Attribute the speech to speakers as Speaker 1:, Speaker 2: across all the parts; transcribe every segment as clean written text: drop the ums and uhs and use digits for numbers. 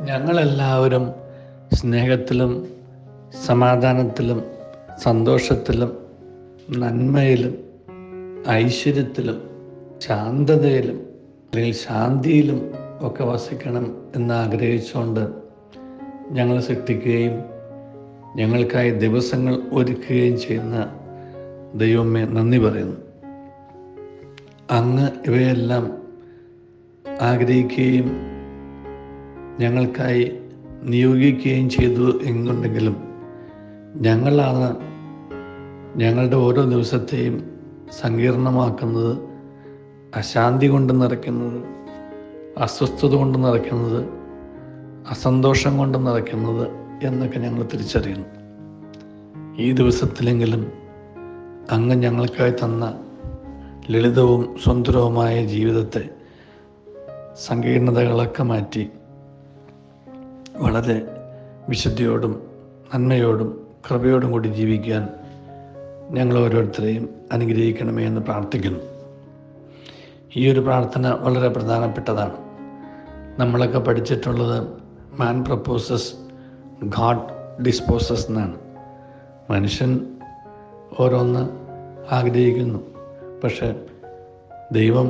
Speaker 1: ഞങ്ങളെല്ലാവരും സ്നേഹത്തിലും സമാധാനത്തിലും സന്തോഷത്തിലും നന്മയിലും ഐശ്വര്യത്തിലും ശാന്തതയിലും അല്ലെങ്കിൽ ശാന്തിയിലും ഒക്കെ വസിക്കണം എന്നാഗ്രഹിച്ചുകൊണ്ട് ഞങ്ങൾ സൃഷ്ടിക്കുകയും ഞങ്ങൾക്കായി ദിവസങ്ങൾ ഒരുക്കുകയും ചെയ്യുന്ന ദൈവമേ നന്ദി പറയുന്നു. അങ്ങ് ഇവയെല്ലാം ആഗ്രഹിക്കുകയും ഞങ്ങൾക്കായി നിയോഗിക്കുകയും ചെയ്തു എന്നുണ്ടെങ്കിലും ഞങ്ങളാണ് ഞങ്ങളുടെ ഓരോ ദിവസത്തെയും സങ്കീർണമാക്കുന്നത്, അശാന്തി കൊണ്ട് നിറയ്ക്കുന്നത്, അസ്വസ്ഥത കൊണ്ട് നിറയ്ക്കുന്നത്, അസന്തോഷം കൊണ്ട് നിറയ്ക്കുന്നത് എന്നൊക്കെ ഞങ്ങൾ തിരിച്ചറിയുന്നു. ഈ ദിവസത്തിലെങ്കിലും അങ്ങ് ഞങ്ങൾക്കായി തന്ന ലളിതവും സുന്ദരവുമായ ജീവിതത്തെ സങ്കീർണതകളൊക്കെ മാറ്റി വളരെ വിശുദ്ധിയോടും നന്മയോടും കൃപയോടും കൂടി ജീവിക്കാൻ ഞങ്ങൾ ഓരോരുത്തരെയും അനുഗ്രഹിക്കണമേ എന്ന് പ്രാർത്ഥിക്കുന്നു. ഈ ഒരു പ്രാർത്ഥന വളരെ പ്രധാനപ്പെട്ടതാണ്. നമ്മളൊക്കെ പഠിച്ചിട്ടുള്ളത് മാൻ പ്രപ്പോസസ് ഗാഡ് ഡിസ്പോസസ് എന്നാണ്. മനുഷ്യൻ ഓരോന്ന് ആഗ്രഹിക്കുന്നു, പക്ഷെ ദൈവം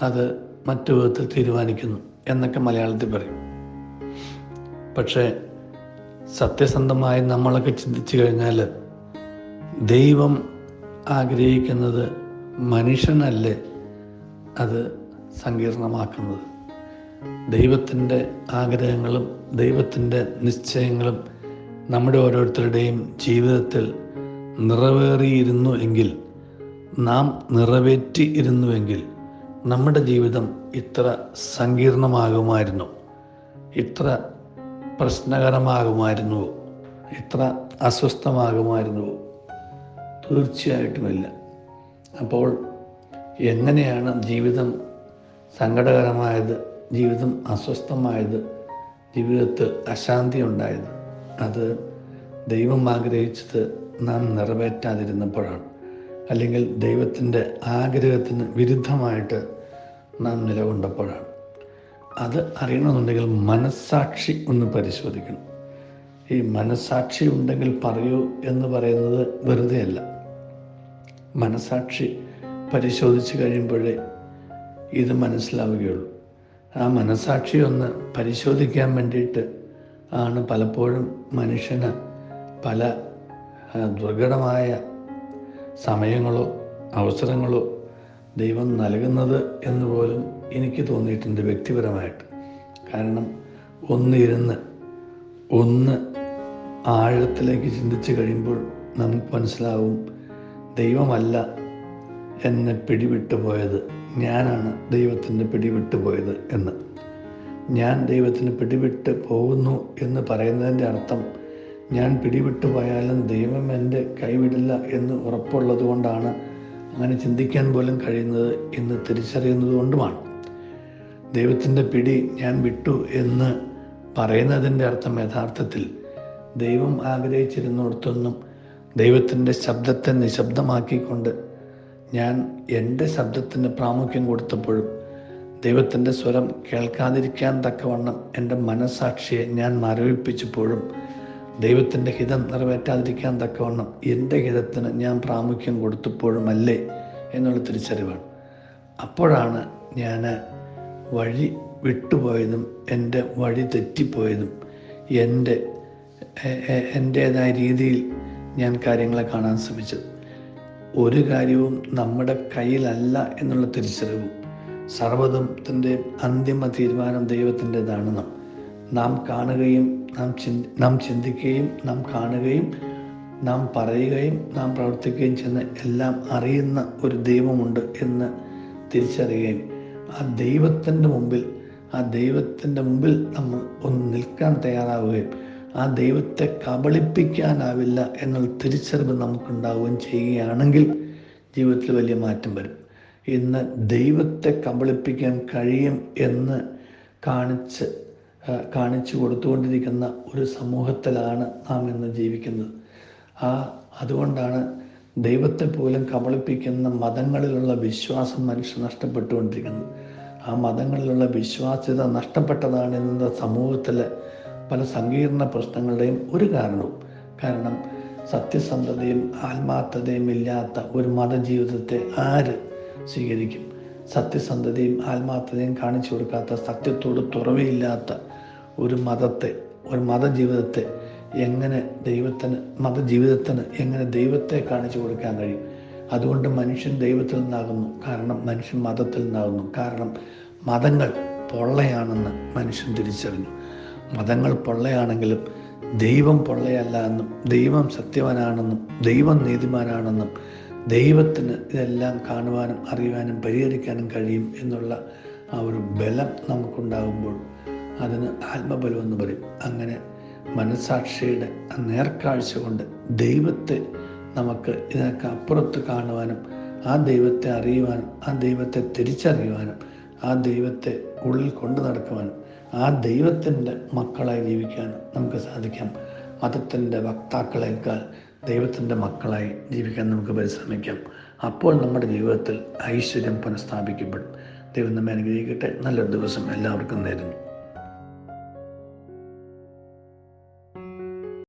Speaker 1: അത് മറ്റു വിധത്തിൽ തീരുമാനിക്കുന്നു എന്നൊക്കെ മലയാളത്തിൽ പറയും. പക്ഷേ സത്യസന്ധമായി നമ്മളൊക്കെ ചിന്തിച്ചു കഴിഞ്ഞാൽ ദൈവം ആഗ്രഹിക്കുന്നത് മനുഷ്യനല്ലേ അത് സങ്കീർണമാക്കുന്നത്. ദൈവത്തിൻ്റെ ആഗ്രഹങ്ങളും ദൈവത്തിൻ്റെ നിശ്ചയങ്ങളും നമ്മുടെ ഓരോരുത്തരുടെയും ജീവിതത്തിൽ നിറവേറിയിരുന്നു എങ്കിൽ, നാം നിറവേറ്റിയിരുന്നുവെങ്കിൽ നമ്മുടെ ജീവിതം ഇത്ര സങ്കീർണമാകുമായിരുന്നു, ഇത്ര പ്രശ്നകരമാകുമായിരുന്നുവോ, ഇത്ര അസ്വസ്ഥമാകുമായിരുന്നുവോ? തീർച്ചയായിട്ടുമില്ല. അപ്പോൾ എങ്ങനെയാണ് ജീവിതം സങ്കടകരമായത്, ജീവിതം അസ്വസ്ഥമായത്, ജീവിതത്തിൽ അശാന്തി ഉണ്ടായത്? അത് ദൈവം ആഗ്രഹിച്ചത് നാം നിറവേറ്റാതിരുന്നപ്പോഴാണ്, അല്ലെങ്കിൽ ദൈവത്തിൻ്റെ ആഗ്രഹത്തിന് വിരുദ്ധമായിട്ട് നാം നിലകൊണ്ടപ്പോഴാണ്. അത് അറിയണമെന്നുണ്ടെങ്കിൽ മനസ്സാക്ഷി ഒന്ന് പരിശോധിക്കണം. ഈ മനസ്സാക്ഷി ഉണ്ടെങ്കിൽ പറയൂ എന്ന് പറയുന്നത് വെറുതെ അല്ല. മനസ്സാക്ഷി പരിശോധിച്ച് കഴിയുമ്പോഴേ ഇത് മനസ്സിലാവുകയുള്ളൂ. ആ മനസ്സാക്ഷി ഒന്ന് പരിശോധിക്കാൻ വേണ്ടിയിട്ട് ആണ് പലപ്പോഴും മനുഷ്യന് പല ദുർഘടമായ സമയങ്ങളോ അവസരങ്ങളോ ദൈവം നൽകുന്നത് എന്ന് പോലും എനിക്ക് തോന്നിയിട്ടുണ്ട് വ്യക്തിപരമായിട്ട്. കാരണം ഒന്ന് ആഴത്തിലേക്ക് ചിന്തിച്ച് കഴിയുമ്പോൾ നമുക്ക് മനസ്സിലാവും, ദൈവമല്ല എന്നെ പിടിവിട്ടു പോയത്, ഞാനാണ് ദൈവത്തിന് പിടിവിട്ടു പോയത് എന്ന്. ഞാൻ ദൈവത്തിന് പിടിവിട്ട് പോകുന്നു എന്ന് പറയുന്നതിൻ്റെ അർത്ഥം ഞാൻ പിടിവിട്ടു പോയാലും ദൈവം എൻ്റെ കൈവിടില്ല എന്ന് ഉറപ്പുള്ളത് കൊണ്ടാണ് അങ്ങനെ ചിന്തിക്കാൻ പോലും കഴിയുന്നത് എന്ന് തിരിച്ചറിയുന്നത് കൊണ്ടുമാണ്. ദൈവത്തിൻ്റെ പിടി ഞാൻ വിട്ടു എന്ന് പറയുന്നതിൻ്റെ അർത്ഥം യഥാർത്ഥത്തിൽ ദൈവം ആഗ്രഹിച്ചിരുന്നിടത്തൊന്നും ദൈവത്തിൻ്റെ ശബ്ദത്തെ നിശബ്ദമാക്കിക്കൊണ്ട് ഞാൻ എൻ്റെ ശബ്ദത്തിന് പ്രാമുഖ്യം കൊടുത്തപ്പോഴും ദൈവത്തിൻ്റെ സ്വരം കേൾക്കാതിരിക്കാൻ തക്കവണ്ണം എൻ്റെ മനസ്സാക്ഷിയെ ഞാൻ മരവിപ്പിച്ചപ്പോഴും ദൈവത്തിൻ്റെ ഹിതം നിറവേറ്റാതിരിക്കാൻ തക്കവണ്ണം എൻ്റെ ഹിതത്തിന് ഞാൻ പ്രാമുഖ്യം കൊടുത്തപ്പോഴുമല്ലേ എന്നുള്ള തിരിച്ചറിവാണ്. അപ്പോഴാണ് ഞാൻ വഴി വിട്ടുപോയതും എൻ്റെ വഴി തെറ്റിപ്പോയതും എൻ്റേതായ രീതിയിൽ ഞാൻ കാര്യങ്ങളെ കാണാൻ ശ്രമിച്ചത്. ഒരു കാര്യവും നമ്മുടെ കയ്യിലല്ല എന്നുള്ള തിരിച്ചറിവും സർവ്വതത്തിൻ്റെ അന്തിമ തീരുമാനം ദൈവത്തിൻ്റെതാണെന്നും നാം കാണുകയും നാം ചിന്തിക്കുകയും നാം കാണുകയും നാം പറയുകയും നാം പ്രവർത്തിക്കുകയും ചെയ്യുന്ന എല്ലാം അറിയുന്ന ഒരു ദൈവമുണ്ട് എന്ന് തിരിച്ചറിയുകയും ആ ദൈവത്തിൻ്റെ മുമ്പിൽ നമ്മൾ ഒന്ന് നിൽക്കാൻ തയ്യാറാവുകയും ആ ദൈവത്തെ കബളിപ്പിക്കാനാവില്ല എന്നുള്ള തിരിച്ചറിവ് നമുക്കുണ്ടാവുകയും ചെയ്യുകയാണെങ്കിൽ ജീവിതത്തിൽ വലിയ മാറ്റം വരും. ഇന്ന് ദൈവത്തെ കബളിപ്പിക്കാൻ കഴിയും എന്ന് കാണിച്ചു കൊടുത്തുകൊണ്ടിരിക്കുന്ന ഒരു സമൂഹത്തിലാണ് നാം ഇന്ന് ജീവിക്കുന്നത്. അതുകൊണ്ടാണ് ദൈവത്തെ പോലും കബളിപ്പിക്കുന്ന മതങ്ങളിലുള്ള വിശ്വാസം മനുഷ്യൻ നഷ്ടപ്പെട്ടുകൊണ്ടിരിക്കുന്നത്. ആ മതങ്ങളിലുള്ള വിശ്വാസ്യത നഷ്ടപ്പെട്ടതാണ് ഇന്നത്തെ സമൂഹത്തിലെ പല സങ്കീർണ പ്രശ്നങ്ങളുടെയും ഒരു കാരണവും. കാരണം സത്യസന്ധതയും ആത്മാർത്ഥതയും ഇല്ലാത്ത ഒരു മതജീവിതത്തെ ആര് സ്വീകരിക്കും? സത്യസന്ധതയും ആത്മാർത്ഥതയും കാണിച്ചു കൊടുക്കാത്ത, സത്യത്തോട് തുറവിയില്ലാത്ത ഒരു മതത്തെ, ഒരു മതജീവിതത്തെ എങ്ങനെ മതജീവിതത്തിന് എങ്ങനെ ദൈവത്തെ കാണിച്ചു കൊടുക്കാൻ കഴിയും? അതുകൊണ്ട് മനുഷ്യൻ ദൈവത്തിൽ നിന്നാകുന്നു, കാരണം മനുഷ്യൻ മതത്തിൽ നിന്നാകുന്നു. കാരണം മതങ്ങൾ പൊള്ളയാണെന്ന് മനുഷ്യൻ തിരിച്ചറിഞ്ഞു. മതങ്ങൾ പൊള്ളയാണെങ്കിലും ദൈവം പൊള്ളയല്ല എന്നും, ദൈവം സത്യവാനാണെന്നും, ദൈവം നീതിമാനാണെന്നും, ദൈവത്തിന് ഇതെല്ലാം കാണുവാനും അറിയുവാനും പരിഹരിക്കാനും കഴിയും എന്നുള്ള ആ ഒരു ബലം നമുക്കുണ്ടാകുമ്പോൾ അതിന് ആത്മബലം എന്ന് പറയും. അങ്ങനെ മനസ്സാക്ഷിയുടെ ആ നേർക്കാഴ്ച കൊണ്ട് ദൈവത്തെ നമുക്ക് ഇതിനൊക്കെ അപ്പുറത്ത് കാണുവാനും, ആ ദൈവത്തെ അറിയുവാനും, ആ ദൈവത്തെ തിരിച്ചറിയുവാനും, ആ ദൈവത്തെ ഉള്ളിൽ കൊണ്ടു നടക്കുവാനും, ആ ദൈവത്തിൻ്റെ മക്കളായി ജീവിക്കാൻ നമുക്ക് സാധിക്കാം. മതത്തിൻ്റെ വക്താക്കളേക്കാൾ ദൈവത്തിൻ്റെ മക്കളായി ജീവിക്കാൻ നമുക്ക് പരിശ്രമിക്കാം. അപ്പോൾ നമ്മുടെ ജീവിതത്തിൽ ഐശ്വര്യം പുനഃസ്ഥാപിക്കപ്പെടും. ദൈവം നമ്മെ അനുഗ്രഹിക്കട്ടെ. നല്ലൊരു ദിവസം എല്ലാവർക്കും നേരുന്നു.